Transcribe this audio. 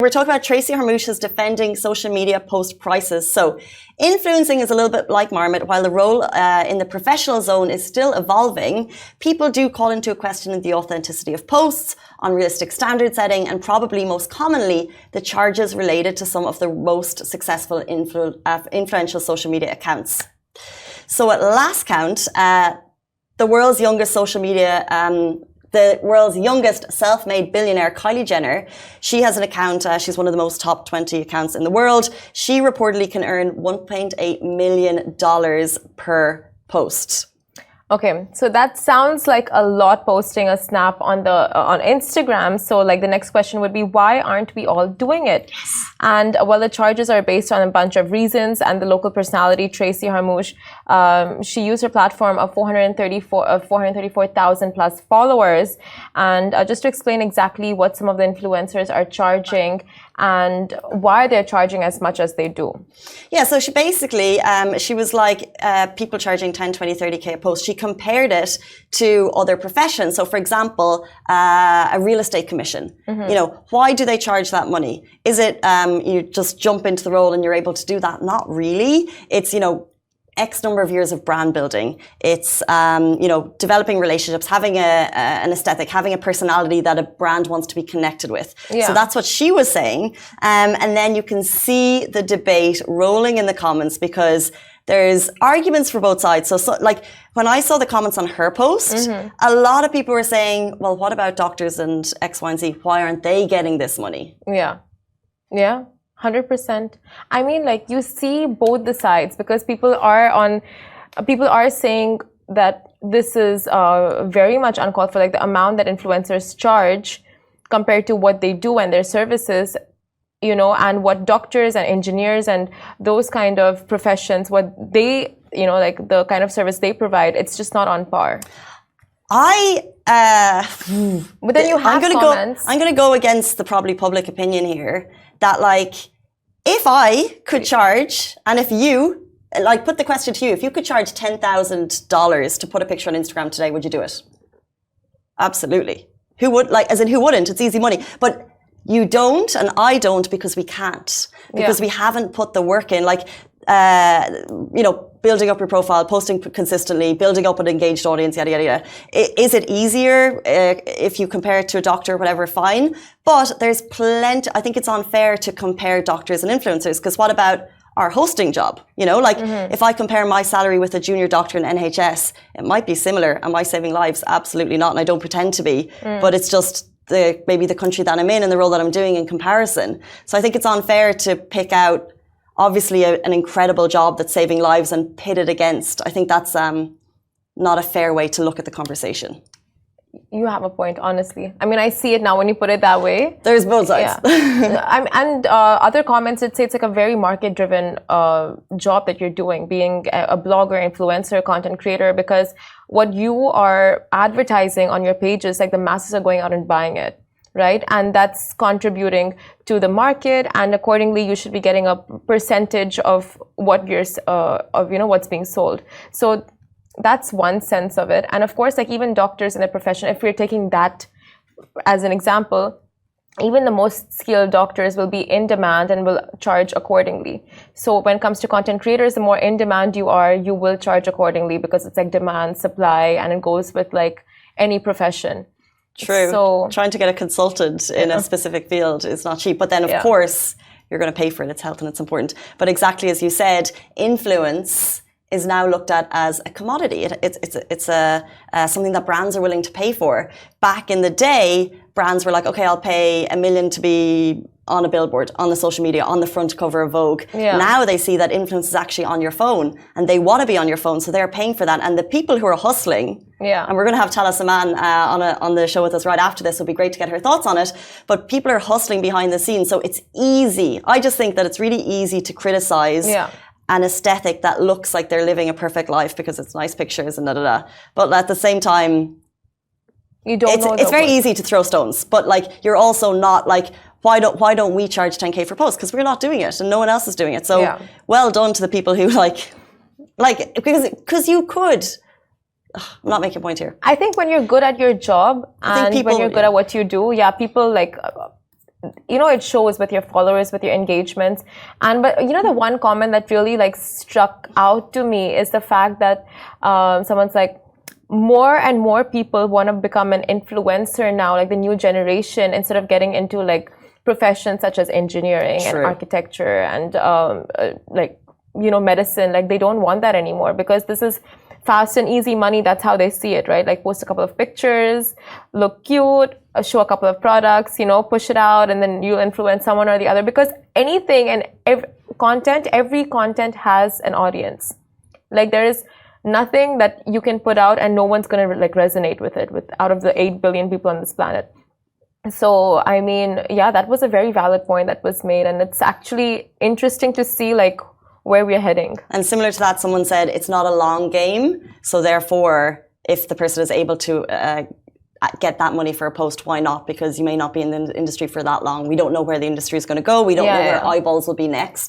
We're talking about Tracy Harmoush is defending social media post prices. So influencing is a little bit like Marmot. While the role in the professional zone is still evolving, people do call into question the authenticity of posts, unrealistic standard setting, and probably most commonly, the charges related to some of the most successful influential social media accounts. So at last count, the world's youngest self-made billionaire, Kylie Jenner, she has an account, she's one of the most top 20 accounts in the world. She reportedly can earn $1.8 million per post. Okay, so that sounds like a lot posting a snap on Instagram. So like the next question would be, why aren't we all doing it? Yes. And while the charges are based on a bunch of reasons, and the local personality Tracy Harmoush, she used her platform of 434,000 plus followers. And just to explain exactly what some of the influencers are charging and why they're charging as much as they do. Yeah, so she basically, she was like, people charging 10, 20, 30K a post. She compared it to other professions. So for example, a real estate commission. Mm-hmm. You know, why do they charge that money? Is it, you just jump into the role and you're able to do that? Not really. It's, you know, X number of years of brand building. It's, you know, developing relationships, having an aesthetic, having a personality that a brand wants to be connected with. Yeah. So that's what she was saying. And then you can see the debate rolling in the comments because there's arguments for both sides. So like when I saw the comments on her post, mm-hmm. a lot of people were saying, well, what about doctors and X, Y, and Z? Why aren't they getting this money? Yeah. Yeah. 100%. I mean, like you see both the sides because people are saying that this is very much uncalled for, like the amount that influencers charge compared to what they do and their services, you know, and what doctors and engineers and those kind of professions, what they, you know, like the kind of service they provide, it's just not on par. But then you have comments. I'm going to go against the probably public opinion here that like, if I could charge, and if you, like put the question to you, if you could charge $10,000 to put a picture on Instagram today, would you do it? Absolutely. Who would, like, as in who wouldn't? It's easy money. But you don't, and I don't because we can't. Because we haven't put the work in. Like, you know, building up your profile, posting consistently, building up an engaged audience, yada, yada, yada. Is it easier if you compare it to a doctor or whatever? Fine. But there's plenty, I think it's unfair to compare doctors and influencers because what about our hosting job? You know, like mm-hmm. if I compare my salary with a junior doctor in NHS, it might be similar. Am I saving lives? Absolutely not. And I don't pretend to be, but it's just maybe the country that I'm in and the role that I'm doing in comparison. So I think it's unfair to pick out obviously an incredible job that's saving lives and pit it against. I think that's not a fair way to look at the conversation. You have a point, honestly. I mean, I see it now when you put it that way. There's both sides. Yeah. And other comments, say it's like a very market-driven job that you're doing, being a blogger, influencer, content creator, because what you are advertising on your pages, like the masses are going out and buying it. Right? And that's contributing to the market, and accordingly, you should be getting a percentage of what you're, of, you know, what's being sold. So that's one sense of it. And of course, like even doctors in the profession, if we're taking that as an example, even the most skilled doctors will be in demand and will charge accordingly. So when it comes to content creators, the more in demand you are, you will charge accordingly because it's like demand, supply, and it goes with like any profession. True. So trying to get a consultant in a specific field is not cheap. But then, of course, you're going to pay for it. It's health and it's important. But exactly as you said, influence is now looked at as a commodity. It's something that brands are willing to pay for. Back in the day, brands were like, okay, I'll pay $1 million to be on a billboard, on the social media, on the front cover of Vogue. Yeah. Now they see that influence is actually on your phone and they want to be on your phone, so they're paying for that. And the people who are hustling, and we're going to have Tala Saman on the show with us right after this. It'll be great to get her thoughts on it. But people are hustling behind the scenes, so it's easy. I just think that it's really easy to criticize an aesthetic that looks like they're living a perfect life because it's nice pictures and da-da-da. But at the same time, you don't know it's very easy to throw stones. But like, you're also not like, why don't we charge 10K for posts? Because we're not doing it and no one else is doing it. So well done to the people who like because you could. I'm not making a point here. I think when you're good at your job and when you're good at what you do, people like it shows with your followers, with your engagements. But the one comment that really like struck out to me is the fact that someone's like, more and more people want to become an influencer now, like the new generation, instead of getting into like professions such as engineering and architecture and medicine. Like they don't want that anymore, because this is fast and easy money. That's how they see it, right? Like post a couple of pictures, look cute, show a couple of products, push it out, and then you influence someone or the other. Because anything and every content has an audience. Like there is nothing that you can put out and no one's going to like resonate with it, out of the 8 billion people on this planet. So, I mean, yeah, that was a very valid point that was made. And it's actually interesting to see like where we're heading. And similar to that, someone said it's not a long game. So therefore, if the person is able to get that money for a post, why not? Because you may not be in the industry for that long. We don't know where the industry is going to go. We don't know where eyeballs will be next.